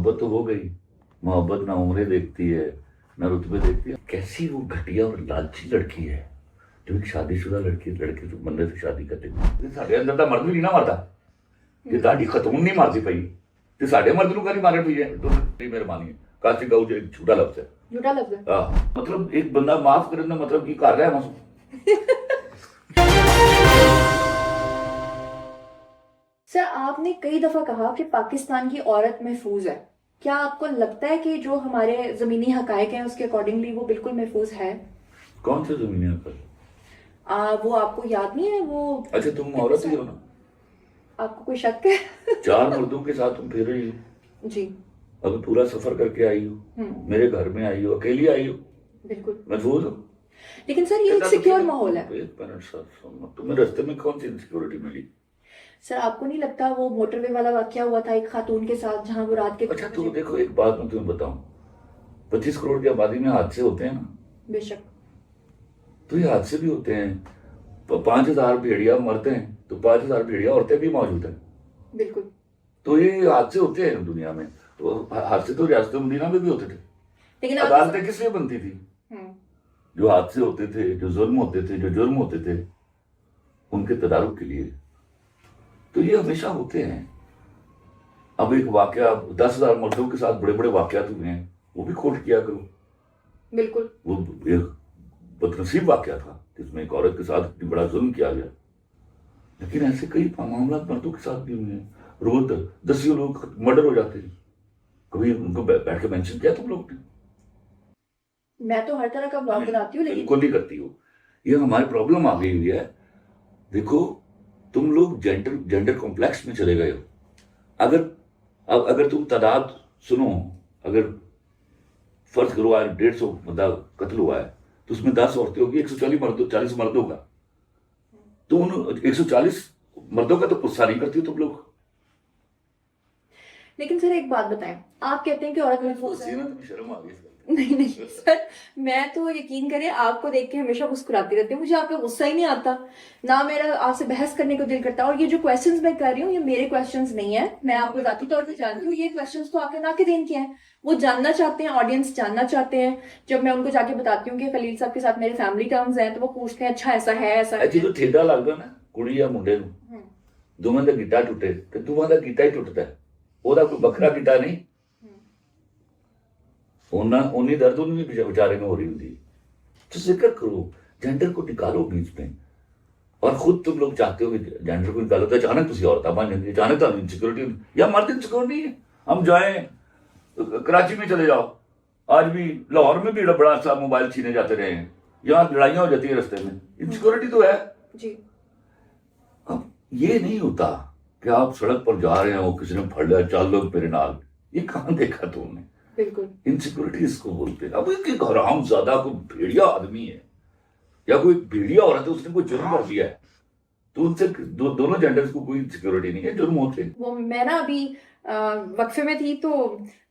मोहब्बत तो हो गई, मोहब्बत ना उम्रें देखती है ना रुतबे देखती है। कैसी वो घटिया और लालची लड़की है जो एक शादीशुदा लड़के तो बंदे से शादी करते ਸਾਡੇ ਅੰਦਰ ਦਾ ਮਰਦ ਵੀ ਨਹੀਂ ਨਾ ਮਰਦਾ ਕਿ ਤੁਹਾਡੀ ਖਤੂਨ ਨਹੀਂ ਮਰਦੀ ਪਈ ਤੇ ਸਾਡੇ ਮਰਦ ਨੂੰ ਕਾਹਦੀ ਮਾਰਨ ਪਈ ਹੈ। ਤੁਹਾਡੀ ਮਿਹਰਬਾਨੀ ਹੈ ਕਾਸੀ ਗਾਉ ਜੇ ਛੋਟਾ ਲਫ਼ਜ਼ ਹੈ झूठा लफ्ज है। ਹਾਂ ਮਤਲਬ ਇੱਕ ਬੰਦਾ ਮਾਫ ਕਰਨ ਦਾ ਮਤਲਬ ਕੀ ਕਰ ਰਿਹਾ ਮਸੂ सर आपने कई दफा कहा कि पाकिस्तान की औरत महफूज है, क्या आपको लगता है कि जो हमारे जमीनी हकायक हैं उसके अकॉर्डिंगली वो बिल्कुल महफूज है? कौन से जमीन पर? वो आपको याद नहीं है वो? अच्छा तुम औरत ही हो ना? आपको कोई शक है? 4 मर्दों के साथ तुम फिर रही हो जी। अभी पूरा सफर करके आई हो, मेरे घर में आई हो, अकेली आई हो, बिल्कुल महफूज हो। लेकिन सर ये इनसिक्योर माहौल है। तुम्हें रास्ते में कौन सी इनसिक्योरिटी मिली? सर आपको नहीं लगता वो मोटरवे वाला वाकया हुआ था एक खातून के साथ जहां वो रात के अच्छा तो देखो एक बात मैं तुम्हें बताऊं, 25 करोड़ की आबादी में हादसे होते हैं ना, बेशक, तो ये हादसे भी होते हैं। 5,000 भेड़िया मरते हैं तो 5,000 भेड़िया औरतें भी मौजूद हैं। बिल्कुल। तो ये हादसे होते हैं दुनिया में, तो हादसे तो रियासत मदीना में भी होते थे। लेकिन अदालतें किस लिए बनती थी? जो हादसे होते थे, जो जुल्म होते थे, जो जुर्म होते थे, उनके तदारुक के लिए। तो ये हमेशा होते हैं। अब एक वाकया 10,000 मर्दों के साथ बड़े बड़े वाकयात हुए हैं, वो भी खोट किया करो। बिल्कुल। वो एक बदनसीब वाकया था जिसमें एक औरत के साथ इतनी बड़ा जुल्म किया गया, लेकिन ऐसे कई मामला मर्दों के साथ भी हुए हैं। रोज 10 लोग मर्डर हो जाते हैं। कभी उनको बैठ के मेंशन किया तुम लोग ने? मैं तो हर तरह का ब्लॉग बनाती हूँ, लेकिन बिल्कुल नहीं करती हो। ये हमारी प्रॉब्लम आ गई हुई है। देखो तुम लोग जेंडर कॉम्प्लेक्स में चले गए हो। अगर तुम तादाद सुनो, अगर फर्ज करो आज 150 बंदा कत्ल हुआ है तो उसमें 10 औरतें होगी, 140 मर्दों का, तो उन 140 मर्दों का तो गुस्सा नहीं करती हो तुम लोग। लेकिन सर एक बात बताएं, आप कहते हैं कि औरत महफूज है। शर्म आ गई। नहीं सर, मैं तो यकीन करें आपको देख के हमेशा मुस्कुराती रहती हूँ, मुझे आप पे गुस्सा ही नहीं आता, ना मेरा आपसे बहस करने को दिल करता। और ये जो क्वेश्चंस मैं कर रही हूँ ये मेरे क्वेश्चंस नहीं है, मैं आपको जाती तौर पे जानती हूँ। ये क्वेश्चंस तो आपके नाकिदीन के हैं, वो जानना चाहते हैं, ऑडियंस जानना चाहते हैं। जब मैं उनको जाके बताती हूँ कि खलील साहब के साथ मेरे फैमिली टर्म्स हैं, तो वो पूछते हैं अच्छा ऐसा है ऐसा है। जो ठेडा लगदा ना कुड़ी या मुंडे ਨੂੰ ਦੋਵਾਂ ਦਾ ਗਿੱਟਾ ਟੁੱਟੇ ਤੇ ਦੋਵਾਂ ਦਾ ਗਿੱਟਾ ਹੀ ਟੁੱਟਦਾ ਹੈ, ਉਹਦਾ ਕੋਈ ਵੱਖਰਾ ਗਿੱਟਾ ਨਹੀਂ। उन्हीं दर्द उन्हीं भी बेचारे में हो रही होती। तो जिक्र करो, जेंडर को निकालो बीच में। और खुद तुम लोग चाहते हो कि जेंडर को निकालो तो अचानक तुम औरत बन जाएंगे, अचानक तो इनसिक्योरिटी या मर्द इनसिक्योर नहीं है। हम जाए कराची में चले जाओ, आज भी लाहौर में भी बड़ा सा मोबाइल छीने जाते रहे हैं, यहाँ लड़ाइयां हो जाती है रास्ते में, इनसिक्योरिटी तो है जी। अब ये नहीं होता कि आप सड़क पर जा रहे हो, किसी ने फड़ लिया, चल लो मेरे नाल, ये कहाँ देखा तुमने? बिल्कुल। इनसिक्योरिटी इसको बोलते हैं। अब एक हराम ज्यादा कोई भेड़िया आदमी है या कोई भेड़िया औरत है, उसने कोई जुर्म कर दिया है तो उनसे दोनों जेंडर्स को कोई सिक्योरिटी नहीं है, जुर्म होते हैं। वो मैं ना अभी वक्फे में थी तो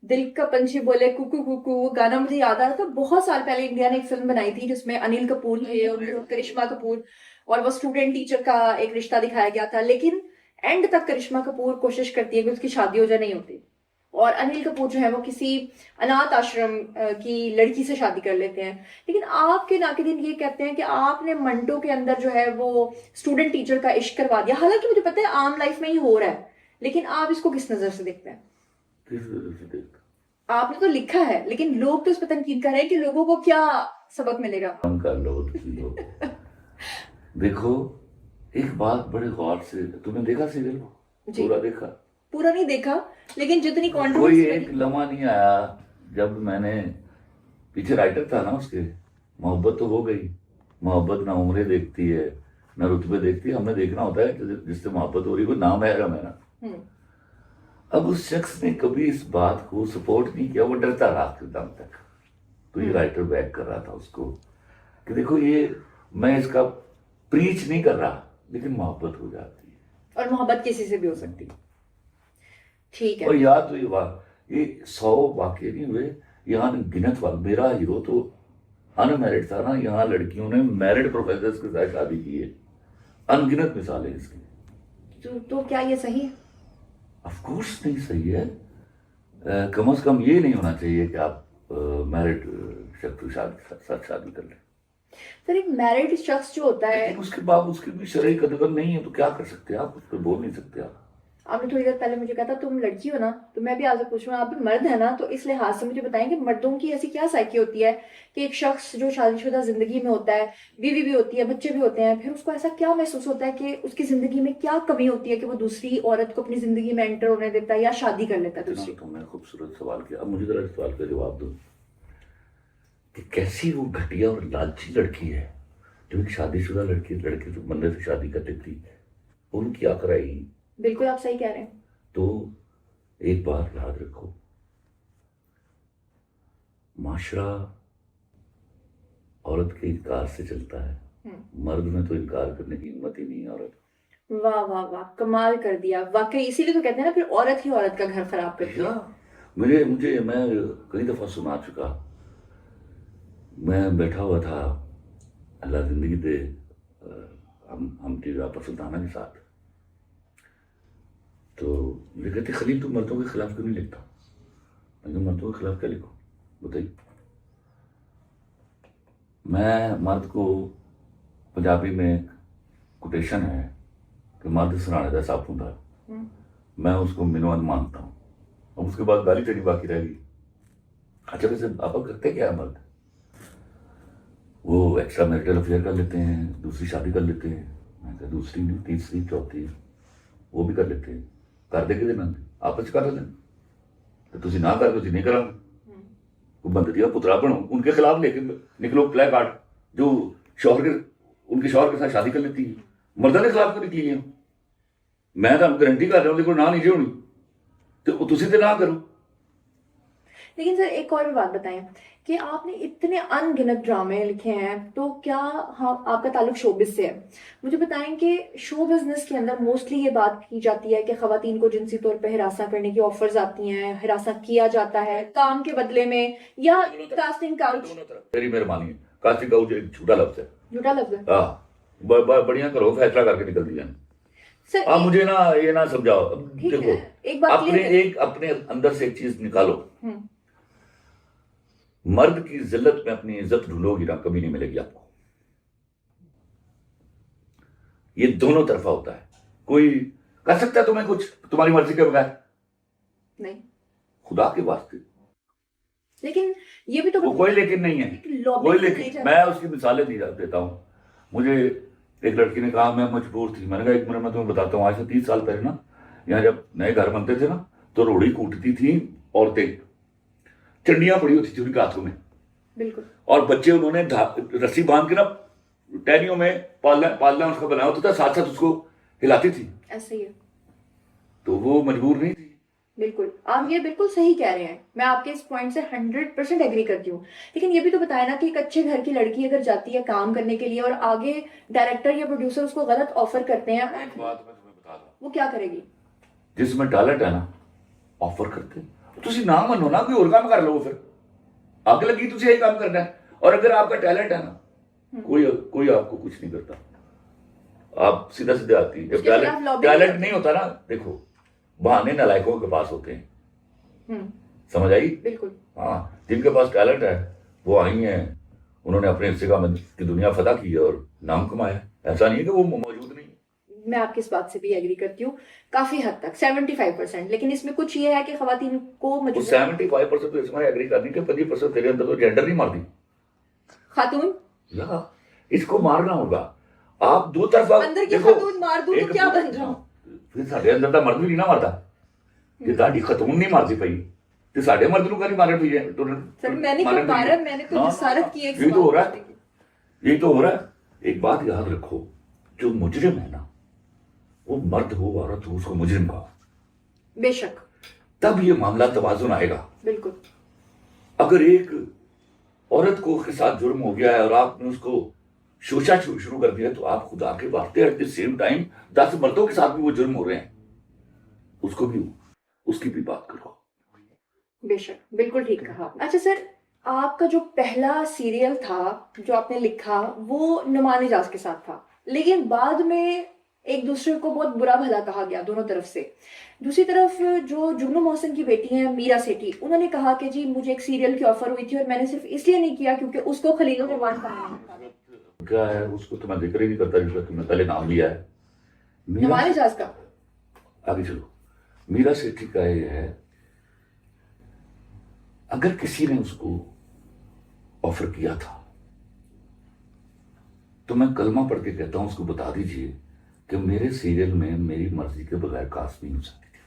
दिल का पंछी बोले कुकू कुकू, वो गाना मुझे याद आ रहा था। बहुत साल पहले इंडिया ने एक फिल्म बनाई थी जिसमें अनिल कपूर थे और करिश्मा कपूर, और वो स्टूडेंट टीचर का एक रिश्ता दिखाया गया था। लेकिन एंड तक करिश्मा कपूर कोशिश करती है कि उसकी शादी हो जाए, नहीं होती, और अनिल कपूर जो है वो किसी अनाथ आश्रम की लड़की से शादी कर लेते हैं। लेकिन आपके नाकिदीन ये कहते हैं कि आपने मंटो के अंदर जो है वो स्टूडेंट टीचर का इश्क करवा दिया। हालांकि मुझे पता है आम लाइफ में ही हो रहा है, लेकिन आप इसको किस नजर से देखते हैं? किस वजह से देखते? आपने तो लिखा है, लेकिन लोग तो इस पर तनकीद कर रहे हैं कि लोगों को क्या सबक मिलेगा। काम कर लो देखो एक बात बड़े गौर से, तुमने देखा सीरियल पूरा? देखा? पूरा नहीं देखा, लेकिन जितनी कोई कंट्रोवर्सी एक लम्हा नहीं आया जब मैंने, पीछे राइटर था ना उसके, मोहब्बत तो हो गई, मोहब्बत ना उम्रें देखती है ना रुतबे देखती है, हमने देखना होता है जिससे मोहब्बत हो रही है, नाम है मेरा। अब उस शख्स ने कभी इस बात को सपोर्ट नहीं किया, वो डरता रहा आखिर दम तक। तो ये राइटर बैक कर रहा था उसको कि देखो ये मैं इसका प्रीच नहीं कर रहा, लेकिन मोहब्बत हो जाती है, और मोहब्बत किसी से भी हो सकती है। ठीक है। और याद तो ये 100 वाकये नहीं हुए, यहाँ गिनत वाला मेरा हीरो तो अनमैरिड था ना, यहाँ लड़कियों ने मैरिड प्रोफेसर के साथ शादी की है, अनगिनत मिसालें इसकी। तो क्या ये सही है? ऑफ कोर्स नहीं सही है। कम से कम ये नहीं होना चाहिए कि आप मैरिड शख्स के साथ शादी कर लें। सर एक मैरिड शख्स जो होता है, लेकिन उसके बाद उसकी भी शरई कदर नहीं है तो क्या कर सकते हैं आप, उस पर बोल नहीं सकते आप। आपने थोड़ी देर पहले मुझे कहा था तुम लड़की हो ना, तो मैं भी आपसे पूछ रहा हूँ आप भी मर्द है ना, तो इस लिहाज से मुझे बताएं कि मर्दों की ऐसी क्या साइकी होती है कि एक शख्स जो शादीशुदा जिंदगी में होता है, बीवी भी होती है, बच्चे भी होते हैं, फिर उसको ऐसा क्या महसूस होता है कि उसकी जिंदगी में क्या कमी होती है कि वो दूसरी औरत को अपनी जिंदगी में एंटर होने देता है या शादी कर लेता है इतना दूसरी। तुमने खूबसूरत सवाल किया, अब मुझे जरा इस सवाल का जवाब दो कि कैसी वो घटिया और लालची लड़की है जो एक शादीशुदा लड़के से बंदे से शादी कर लेती है, उनकी आखिर आएगी। बिल्कुल आप सही कह रहे हैं। तो एक बात याद रखो, माशरा औरत के इनकार से चलता है, मर्द में तो इनकार करने की हिम्मत ही नहीं है औरत। वाह वाह वाह, कमाल कर दिया वाकई, इसीलिए तो कहते हैं ना फिर औरत ही औरत का घर खराब करती है। मुझे मुझे मैं कई दफा सुना चुका, मैं बैठा हुआ था, अल्लाह जिंदगी दे, हम टीवी पर सुल्ताना के साथ, तो मुझे कहते खलील तुम मर्दों के खिलाफ क्यों नहीं लिखता? मैंने कहा मर्दों के खिलाफ क्या लिखो बताइए। मैं मर्द को, पंजाबी में कोटेशन है कि मर्द सराने का साफ होता है, मैं उसको मिनोअन मानता हूँ। अब उसके बाद गाली चढ़ी बाकी रहेगी। अच्छा वैसे आप करते क्या है मर्द? वो एक्स्ट्रा मैरिटल अफेयर कर लेते हैं, दूसरी शादी कर लेते हैं। मैं कहा दूसरी नहीं, तीसरी चौथी वो भी कर लेते हैं। कर दे कि आपस कर लेते तो तुम ना कर नहीं करा बंद दिया पुतला बनो, उनके खिलाफ लेके निकलो प्ले कार्ड जो शौहर के, उनके शौहर के साथ शादी कर लेती है, मर्दा के खिलाफ क्यों निकली है? मैं तो गारंटी कर रहा हूँ देखो ना नहीं होनी तो तुसी तो ना करो। लेकिन सर एक और भी बात बताएं कि आपने इतने अनगिनत ड्रामे लिखे हैं, तो क्या आपका ताल्लुक शोबिज से है? मुझे बताएं कि शो बिजनेस के अंदर मोस्टली ये बात की जाती है कि खवातीन को जिनसी तौर पे हिरासा करने की ऑफर्स आती हैं, हिरासा किया जाता है काम के बदले में, या कास्टिंग काउच। मेरी मेहरबानी है, कास्टिंग काउच एक झूठा लफ्ज है। झूठा लफ्ज है? हाँ, बढ़िया करो, फैसला करके निकल दिया सर आप मुझे ना ये ना समझाओ। देखो एक बात अपने अंदर से एक चीज निकालो, मर्द की जिल्लत में अपनी इज्जत ढूंढोगी ना, कभी नहीं मिलेगी आपको। ये दोनों तरफा होता है। कोई कर सकता है तुम्हें कुछ तुम्हारी मर्जी के बगैर? नहीं, खुदा के वास्ते। लेकिन ये भी तो कोई लेकिन नहीं है, कोई लेकिन। मैं उसकी मिसालें देता हूं। मुझे एक लड़की ने कहा, मैं मजबूर थी, मैंने कहा एक मिनट मैं तुम्हें बताता हूँ। आज से 30 साल पहले ना, यहाँ जब नए घर बनते थे ना, तो रोड़ी कूटती थी औरतें, चंडियां पड़ी होती थी उनके हाथों में, बिल्कुल, और बच्चे उन्होंने रस्सी बांध के ना टहनियों में पालना उसका बनाया होता था, साथ साथ उसको हिलाती थी। ऐसे ही है। तो वो मजबूर नहीं थी। बिल्कुल, आप ये बिल्कुल सही कह रहे हैं, मैं आपके इस पॉइंट से 100% एग्री करती हूँ। लेकिन ये भी तो बताया ना कि एक अच्छे घर की लड़की अगर जाती है काम करने के लिए और आगे डायरेक्टर या प्रोड्यूसर उसको गलत ऑफर करते हैं, एक बात मैं तुम्हें बता रहा हूं, वो क्या करेगी? जिसमें टैलेंट है ना, ऑफर करते तुसी ना मनो ना, कोई और काम कर लो, फिर आगे लगी तुझे यही काम करना है। और अगर आपका टैलेंट है ना, कोई आपको कुछ नहीं करता। आप सीधा सीधा आती है। टैलेंट नहीं होता ना, देखो बहाने नालायकों के पास होते हैं, समझ आई? बिल्कुल। हाँ, जिनके पास टैलेंट है वो आई हैं, उन्होंने अपने हिस्से की दुनिया फतह की है और नाम कमाया। ऐसा नहीं है कि वो मौजूद नहीं। मैं आपकी इस बात से भी एग्री करती हूँ काफी हद तक, 75%। लेकिन इसमें कुछ ये है कि खवातीन को 75% तो इसमें एग्री करनी कि 25% तेरे अंदर तो जेंडर नहीं मारती खातून, या इसको मारना होगा। आप दो तरफा अंदर की खातून मार दूं तो क्या बन जाऊं? फिर साडे अंदर दा मर्द भी नहीं ना मारदा, जे ताडी खातून नहीं मारदी पई ते साडे मर्द नु करी मारे पई है। तो सर मैंने क्यों मारा? मैंने तो जसारत की एक, यही तो हो रहा है, यही तो हो रहा है। एक बात याद रखो, जो मुजरिम है ना, वो मर्द हो औरत हो, उसको मुजरिम कहो, बेशक, तब ये मामला तवाजुन आएगा। बिल्कुल। अगर एक औरत को के साथ जुर्म हो गया है और आपने उसको शोषा शुरू कर दिया, तो आप खुदा के वास्ते एट द सेम टाइम 10 मर्दों के साथ भी वो जुर्म हो रहे हैं, उसकी भी बात करो। बेशक, बिल्कुल ठीक कहा। अच्छा सर, आपका जो पहला सीरियल था जो आपने लिखा वो नुमान इजाज के साथ था, लेकिन बाद में एक दूसरे को बहुत बुरा भला कहा गया दोनों तरफ से। दूसरी तरफ जो जुगनू मोहसिन की बेटी है मीरा सेठी, उन्होंने कहा कि जी मुझे एक सीरियल की ऑफर हुई थी और मैंने सिर्फ इसलिए नहीं किया क्योंकि उसको खलील रहमान का क्या है, उसको तो मैं जिक्र ही नहीं करता जिसका तुमने पहले नाम लिया है। मीरा, हमारे जहाज का। आगे चलो। मीरा सेठी का ये है, अगर किसी ने उसको ऑफर किया था तो मैं कलमा पढ़ के कहता हूं उसको बता दीजिए कि मेरे सीरियल में मेरी मर्जी के बगैर कास्ट नहीं हो सकती थी।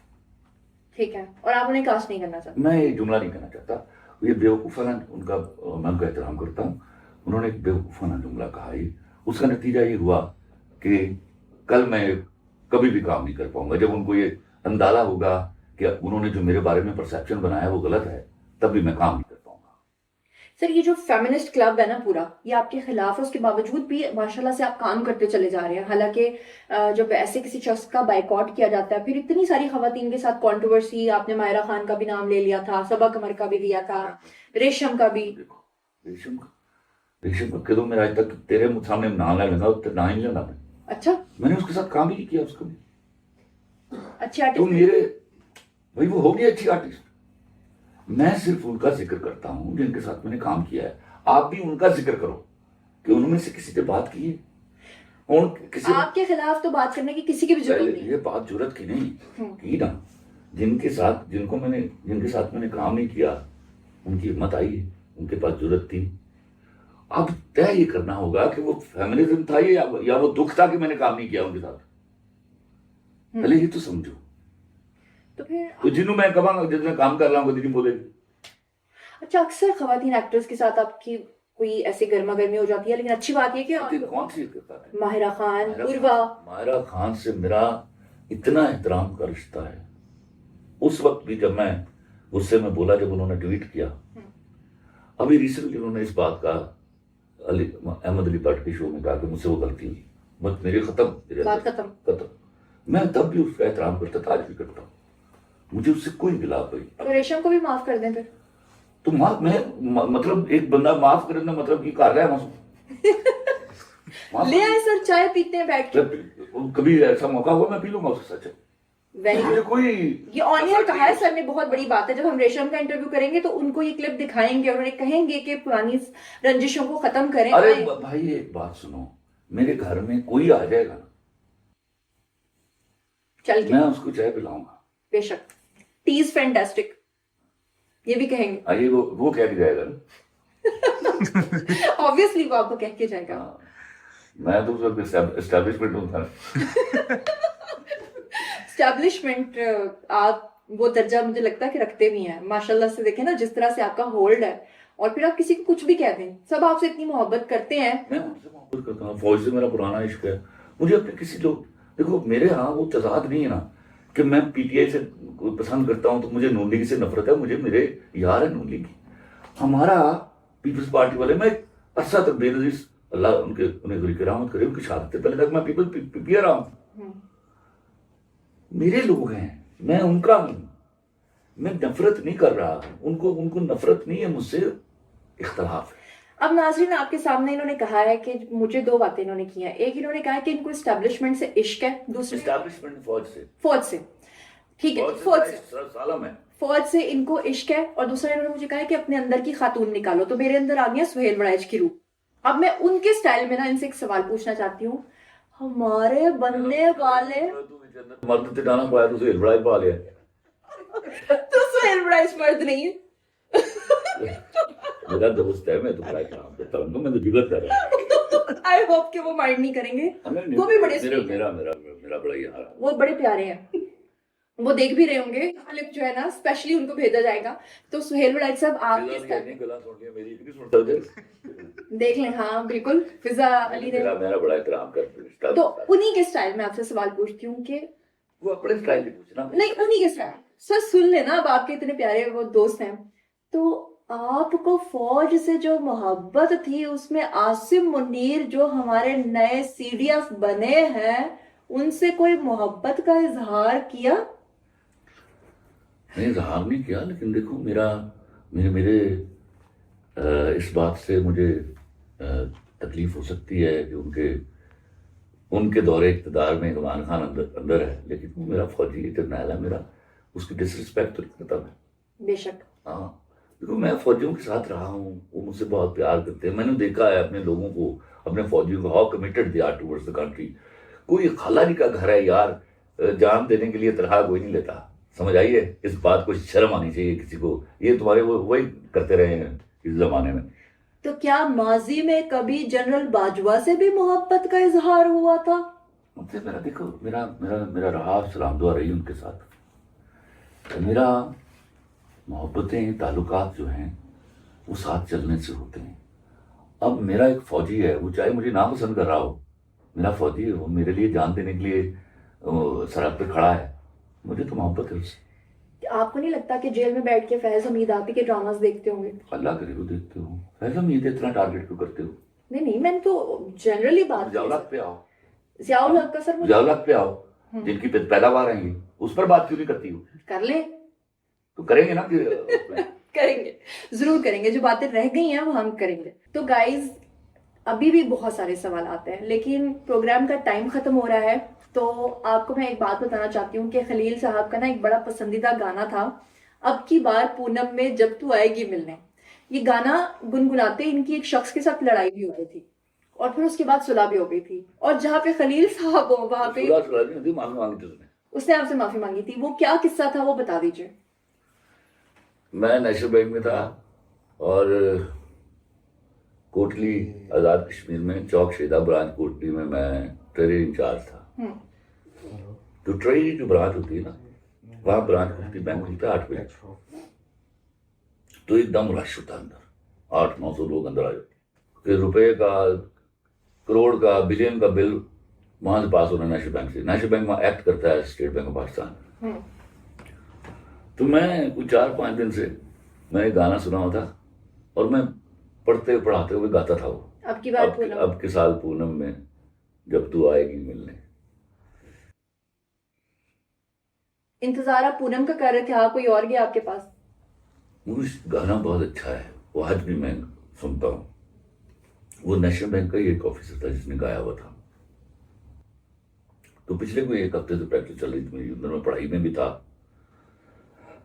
ठीक है, और आप उन्हें कास्ट नहीं करना चाहते? मैं ये जुमला नहीं कहना चाहता, ये बेवकूफ़ाना उनका, मैं उनका एहतराम करता हूँ, उन्होंने एक बेवकूफ़ाना जुमला कहा ही, उसका नतीजा ये हुआ कि कल मैं कभी भी काम नहीं कर पाऊंगा। जब उनको ये अंदाजा होगा कि उन्होंने जो मेरे बारे में परसेप्शन बनाया वो गलत है, तब भी मैं काम नहीं कर पाऊंगा। सर ये जो फेमिनिस्ट क्लब है ना पूरा, ये आपके खिलाफ है, उसके बावजूद भी माशाल्लाह से आप काम करते चले जा रहे हैं। हालांकि जब ऐसे किसी शख्स का बाइकआउट किया जाता है, फिर इतनी सारी खवातीन के साथ कंट्रोवर्सी, आपने मायरा खान का भी नाम ले लिया था, सबा कमर का भी लिया था, रेशम का भी। देखो, रेशम का कदम मेरा आज तक तेरे सामने नाम नहीं लगा, तो ना ही लेना मैं। अच्छा, मैंने उसके साथ काम ही नहीं किया उसको भी। अच्छे तो आर्टिस्ट। मेरे भाई वो हो गई अच्छी आर्टिस्ट, मैं सिर्फ उनका जिक्र करता हूं जिनके साथ मैंने काम किया है। आप भी उनका जिक्र करो कि उनमें से किसी से बात की है। उन किसी आपके खिलाफ तो बात करने की किसी की भी जरूरत नहीं। ये बात जरूरत की नहीं की ना, जिनके साथ जिनके साथ मैंने काम नहीं किया उनकी हिम्मत आई है, उनके पास जरूरत थी। अब तय ये करना होगा कि वो फेमिनिज्म था या वो दुख था कि मैंने काम नहीं किया उनके साथ। पहले ये तो समझो। तो फिर तो जिन्हों मैं कहूँगा जितना काम कर रहा हूँ दीदी बोलेगी। अच्छा, अक्सर खवातीन एक्टर्स के साथ आपकी कोई ऐसी गर्मा गर्मी हो जाती है, लेकिन अच्छी बात यह कि कौन सी करता है? माहिरा खान, उर्वा। माहिरा खान से मेरा इतना एहतराम का रिश्ता है। उस वक्त भी जब मैं गुस्से में बोला, जब उन्होंने ट्वीट किया, अभी रिसेंटली उन्होंने इस बात का अहमद अली भट्ट के शो में कहा कि मुझसे वो गलती हुई, बस मेरे बात खत्म। मैं तब भी उसका एहतराम करता था, आज भी करता हूँ। मुझे उससे कोई गिलाफ नहीं। तो रेशम को भी माफ कर दें फिर। तो माफ मतलब एक बंदा माफ करना मतलब की कर रहा है ले आए सर, चाय पीते हैं बैठ के। कभी ऐसा मौका हुआ मैं पी लूंगा उसके साथ। मुझे कोई ये ऑन एयर कहा है सर ने, बहुत बड़ी बात है। जब हम रेशम का इंटरव्यू करेंगे तो उनको ये क्लिप दिखाएंगे और उन्हें कहेंगे कि पुरानी रंजिशों को खत्म करें। अरे भाई एक बात सुनो, मेरे घर में कोई आ जाएगा ना, चल के मैं उसको चाय पिलाऊंगा बेशक। टीज फैंटास्टिक ये भी कहेंगे। आइए वो कह के जाएगा ना। ऑब्वियसली वो आपको कह के जाएगा। मैं तो उसका एस्टैब्लिशमेंट हूँ। एस्टैब्लिशमेंट आप वो दर्जा मुझे लगता है कि रखते भी हैं माशाल्लाह से। देखें ना जिस तरह से आपका होल्ड है, और फिर आप किसी को कुछ भी कह दें, सब आपसे इतनी मोहब्बत करते हैं। मैं उनसे मोहब्बत करता हूँ, फौज से मेरा पुराना इश्क है। मुझे अपने किसी लोग, देखो मेरे यहाँ वो तजाद नहीं है ना कि मैं पीटीआई से पसंद करता हूँ तो मुझे नून लीग से नफरत है। मुझे मेरे यार है नून लीग की। हमारा पीपल्स पार्टी वाले, मैं अरसा तक बेनजीर, अल्लाह उन्हें गुरी करामत करे, उनकी शहादत से पहले तक मैं पीपल पीपीआर रहा हूँ। मेरे लोग हैं, मैं उनका हूं, मैं नफरत नहीं कर रहा। उनको नफरत नहीं है मुझसे, इख्तलाफ है। अब नाज़रीन आपके सामने इन्होंने कहा है कि मुझे दो बातें इन्होंने की हैं। एक इन्होंने कहा है कि इनको एस्टैब्लिशमेंट से इश्क है, दूसरी एस्टैब्लिशमेंट फौज से ठीक है, फौज से इनको इश्क है, और दूसरा इन्होंने मुझे कहा है कि अपने अंदर की खातून निकालो। तो मेरे अंदर आ गया सुहेल बड़ाइच की रूह। अब मैं उनके स्टाइल में ना इनसे एक सवाल पूछना चाहती हूँ। हमारे बनने वाले मर्द ते डाना पाया तो सुहेल बड़ाइच पा लिया। तो सुहेल बड़ाइच मर्द नहीं है। मेरा दोस्त है, मैं तो बड़ा काम करता हूँ, मैं तो जिगत कर रहा हूँ। आई होप कि वो माइंड नहीं करेंगे। वो भी बड़े मेरा बड़ा यार, वो बड़े प्यारे हैं। वो देख भी रहे होंगे क्लिप जो है ना, स्पेशली उनको भेजा जाएगा। तो सुहेल बड़ाइच साहब आप देख लें। हाँ बिल्कुल, फिजा अली ने मेरा बड़ा एहतराम करते। तो उन्हीं के स्टाइल में आपसे सवाल पूछती हूँ कि वो अपने स्टाइल में पूछना, नहीं उन्हीं के स्टाइल। सर सुन लेना, अब आपके इतने प्यारे वो दोस्त हैं, तो आपको फौज से जो मोहब्बत थी उसमें आसिम मुनीर जो हमारे नए सीडीएफ बने हैं, उनसे कोई मोहब्बत का इजहार किया? नहीं, इजहार नहीं किया, लेकिन देखो मेरे इस बात से मुझे तकलीफ हो सकती है कि उनके उनके दौरे इक़्तिदार में इमरान खान अंदर अंदर है, लेकिन वो मेरा फौजी है, जर्नैल है मेरा, उसकी डिसरिस्पेक्ट तो नहीं करता मैं। बेशक। हाँ, देखो मैं फौजियों के साथ रहा हूँ, वो मुझसे बहुत प्यार करते हैं, मैंने देखा है अपने लोगों को, अपने फौजियों को, how committed they are towards the country. कोई खाला जी का घर है यार, जान देने के लिए तनख्वाह कोई नहीं लेता, समझ आई है? इस बात को शर्म आनी चाहिए किसी को, ये तुम्हारे वो वही करते रहे हैं इस जमाने में। तो क्या माजी में कभी जनरल बाजवा से भी मोहब्बत का इजहार हुआ था? उनसे मेरा देखो, मेरा मेरा मेरा रहा सलाम दुआ रही उनके साथ। मेरा मोहब्बतें ताल्लुकात जो हैं वो साथ चलने से होते हैं। अब मेरा एक फौजी है, वो चाहे मुझे ना पसंद कर रहा हो, मेरा फौजी है, वो मेरे लिए जान देने के लिए सरहद पे खड़ा है, मुझे तो मोहब्बत है उससे। आपको नहीं लगता कि जेल में बैठ के फैज हमीद आप ही के ड्रामास देखते होंगे? अल्लाह करे वो देखते हो, फैज़ हमीद इतना टारगेट क्यों करते हो? नहीं नहीं, मैंने तो जनरली बात की। जियाउल पे आओ, जियाउल हक का सर मुझे जियाउल पे आओ, जिनकी पैदावार आएंगी उस पर बात क्यों नहीं करती हो? कर ले। तो करेंगे ना कि करेंगे, जरूर करेंगे, जो बातें रह गई हैं वो हम करेंगे। तो गाइज अभी भी बहुत सारे सवाल आते हैं, लेकिन प्रोग्राम का टाइम खत्म हो रहा है। तो आपको मैं एक बात बताना चाहती हूँ कि खलील साहब का ना एक बड़ा पसंदीदा गाना था, अब की बार पूनम में जब तू आएगी मिलने। ये गाना गुनगुनाते इनकी एक शख्स के साथ लड़ाई भी हो गई थी और फिर उसके बाद सुलह भी हो गई थी, और जहाँ पे खलील साहब हो वहां पे माफी मांगी थी उसने। उसने आपसे माफी मांगी थी, वो क्या किस्सा था वो बता दीजिए। मैं नेशनल बैंक में था और कोटली आज़ाद कश्मीर में चौक शेदा ब्रांच कोटली में मैं ट्रेजरी इंचार्ज था। तो ट्रेजरी जो ब्रांच होती है ना, वहाँ ब्रांच खुलती, बैंक खुलता है 8 बजे, तो एकदम रश होता है अंदर, 800-900 लोग अंदर आ जाते हैं। फिर रुपए का, करोड़ का, बिलियन का बिल वहां से पास होना नेशनल बैंक से। नेशनल बैंक वहाँ एक्ट करता है स्टेट बैंक ऑफ पाकिस्तान। तो मैं कुछ 4-5 दिन से मैं गाना सुना हुआ था और मैं पढ़ते पढ़ाते हुए गाता था वो, अब की बात पूनम, अब के साल पूनम में जब तू आएगी मिलने। इंतजार आप पूनम का कर रहे थे, हाँ कोई और गया आपके पास? मुझे गाना बहुत अच्छा है, वो आज भी मैं सुनता हूँ। वो नेशनल बैंक का ही एक ऑफिसर था जिसने गाया हुआ था। तो पिछले कोई 1 हफ्ते से प्रैक्टिस चल रही थी मेरी, उधर मैं पढ़ाई में भी था।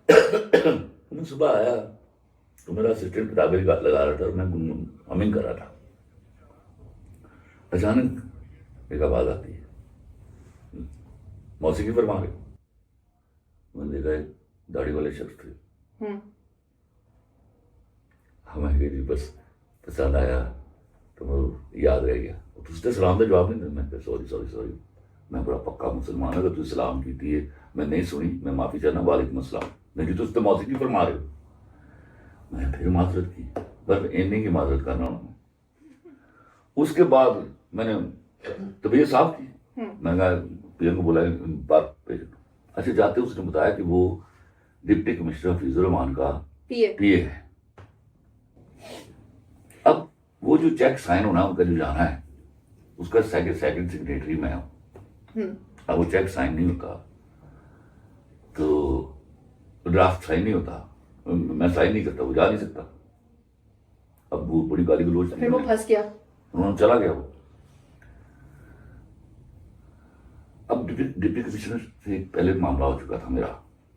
मैं सुबह आया तो मेरा असिस्टेंट किताबें लगा रहा था और मैं हमिंग कर रहा था। अचानक एक आवाज आती है, मौसीकी फरमा रहे। मैंने देखा एक दाढ़ी वाले शख्स थे। हमें जी बस पसंद आया तो वो याद रह गया। तो उसने सलाम का जवाब नहीं दिया। मैं सॉरी सॉरी सॉरी, मैं बड़ा पक्का मुसलमान, अगर तू सलाम की थी मैं नहीं सुनी, मैं माफ़ी चाहना, वालेकुम अस्सलाम। नहीं तो उसने मौसीकी फरमा रहे हो। मैं फिर माजरत की, पर इन्हीं की माजरत करना हूँ। उसके बाद मैंने तबीयत साफ की, मैंने कहा पीएम को बोला बात पे। अच्छा, जाते उसने बताया कि वो डिप्टी कमिश्नर फीजुर रहमान का पीए है। अब वो जो चेक साइन होना उनका जो जाना है, उसका सेकंड सिग्नेटरी मैं हूँ। अब वो चेक साइन नहीं होता तो ड्राफ्ट साइन नहीं होता, मैं साइन नहीं करता, वो जा नहीं सकता। अब वो बड़ी गाली गलोच, फिर वो फंस गया, उन्होंने चला गया वो। अब डिप्टी कमिश्नर से पहले मामला हो चुका था मेरा,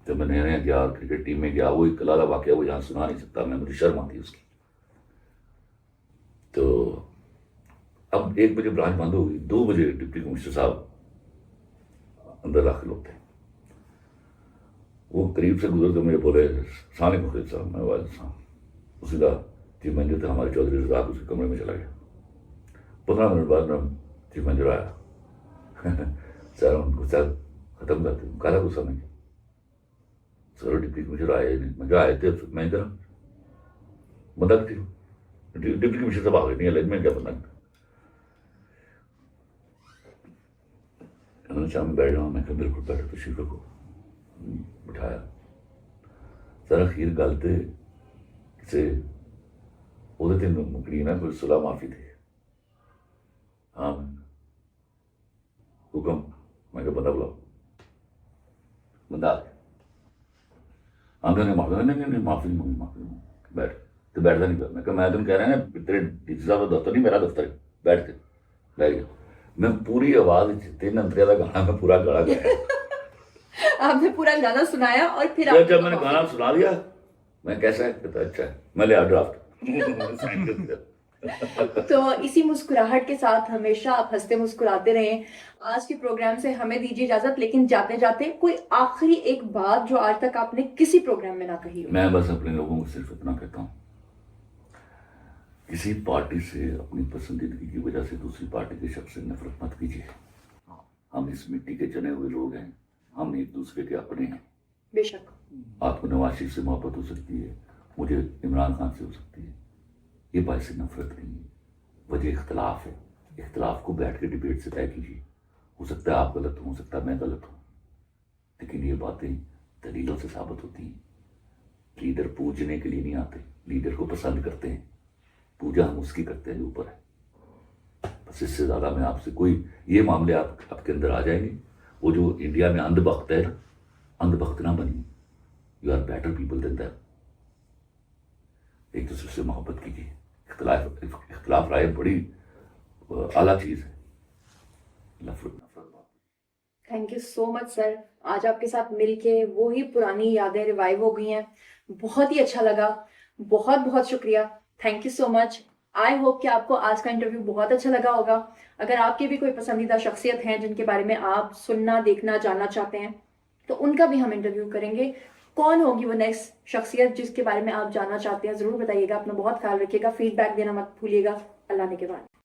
जब मैं नया गया क्रिकेट टीम में गया। वो एक कलाला वाकया वो यहाँ सुना नहीं सकता मैं, मुझे शर्म आती उसकी। तो अब 1 बजे ब्रांच बंद हो गई, 2 बजे डिप्टी कमिश्नर साहब अंदर दाखिल होते हैं। वो करीब से गुजर कर मेरे बोले, साले मुखिल साहब। मैं वाले साहब उसी का चीफ मैनेजर था हमारे चौधरी रजाक, उसके कमरे में चला गया। 15 मिनट बाद में चीफ मैनेजर आया। सर उनको सर खत्म करते हूँ, काला गुस्सा नहीं। सर डिप्टी कमिश्नर आए नहीं, मैं आए थे मैं करा बंदा थी, डिप्टी कमिश्नर साहब आ गए नहीं, अलग में क्या बंदा। उन्होंने शाम में बैठ जाऊँ, मैं कहा बिल्कुल बैठो, तशरीफ रखो। बिठाया। सर अखीर गल तो किसी ਉਹਦੇ ਤੇ ਮੁਕਰੀ ਨਾ ਕੋਈ सुलह माफी थी। हाँ हुक्म, मैं क्या बंदा बुलाओ। बंदा आ गया, आगे ने माफी नहीं माफी नहीं माफी बैठ, तो बैठता नहीं। मैं तेन कह रहा ना तेरे डीसी साहब का दफ्तर नहीं मेरा दफ्तर है, बैठ के बैठ गया। मैं पूरी आवाज तीन अंतरिया का गाना मैं पूरा गला गया। आपने पूरा गाना सुनाया और फिर जब आपने मैंने कहा, गाना सुना दिया, मैं कैसा है, कहता अच्छा है, मैं ले आ ड्राफ्ट साइन कर दिया। तो इसी मुस्कुराहट के साथ हमेशा आप हंसते मुस्कुराते रहें। आज के प्रोग्राम से हमें दीजिए इजाजत, लेकिन जाते जाते कोई आखिरी एक बात जो आज तक आपने किसी प्रोग्राम में ना कही हो। मैं बस अपने लोगों को सिर्फ इतना कहता हूँ, किसी पार्टी से अपनी पसंदीदगी की वजह से दूसरी पार्टी के शख्स से नफरत मत कीजिए। हम इस मिट्टी के चने हुए लोग हैं, हम एक दूसरे के अपने हैं। बेशक। आपको नवाज शरीफ से मोहब्बत हो सकती है, मुझे इमरान खान से हो सकती है, ये बात से नफरत नहीं है, वजह इख्तलाफ है। इख्तलाफ को बैठ के डिबेट से तय कीजिए। हो सकता है आप गलत हो सकता है मैं गलत हूँ, लेकिन ये बातें दलीलों से साबित होती हैं। लीडर पूजने के लिए नहीं आते, लीडर को पसंद करते हैं। पूजा हम उसकी करते हैं जो ऊपर है। बस इससे ज्यादा मैं आपसे कोई ये मामले आपके अंदर आ जाएंगे, वो जो इंडिया में अंधभक्त है, अंधभक्त ना बनिए। You are better people than that. एक दूसरे से मोहब्बत कीजिए। इख्तलाफ राय बड़ी आला चीज है। नफरत thank you so much sir. आज आपके साथ मिलके वो ही पुरानी यादें रिवाइव हो गई हैं। बहुत ही अच्छा लगा। बहुत बहुत शुक्रिया। Thank you so much. I hope कि आपको आज का इंटरव्यू बहुत अच्छा लगा होगा। अगर आपकी भी कोई पसंदीदा शख्सियत हैं जिनके बारे में आप सुनना, देखना, जानना चाहते हैं, तो उनका भी हम इंटरव्यू करेंगे। कौन होगी वो नेक्स्ट शख्सियत जिसके बारे में आप जानना चाहते हैं, जरूर बताइएगा। अपना बहुत ख्याल रखिएगा। फीडबैक देना मत भूलिएगा। अल्लाह ने के बाद।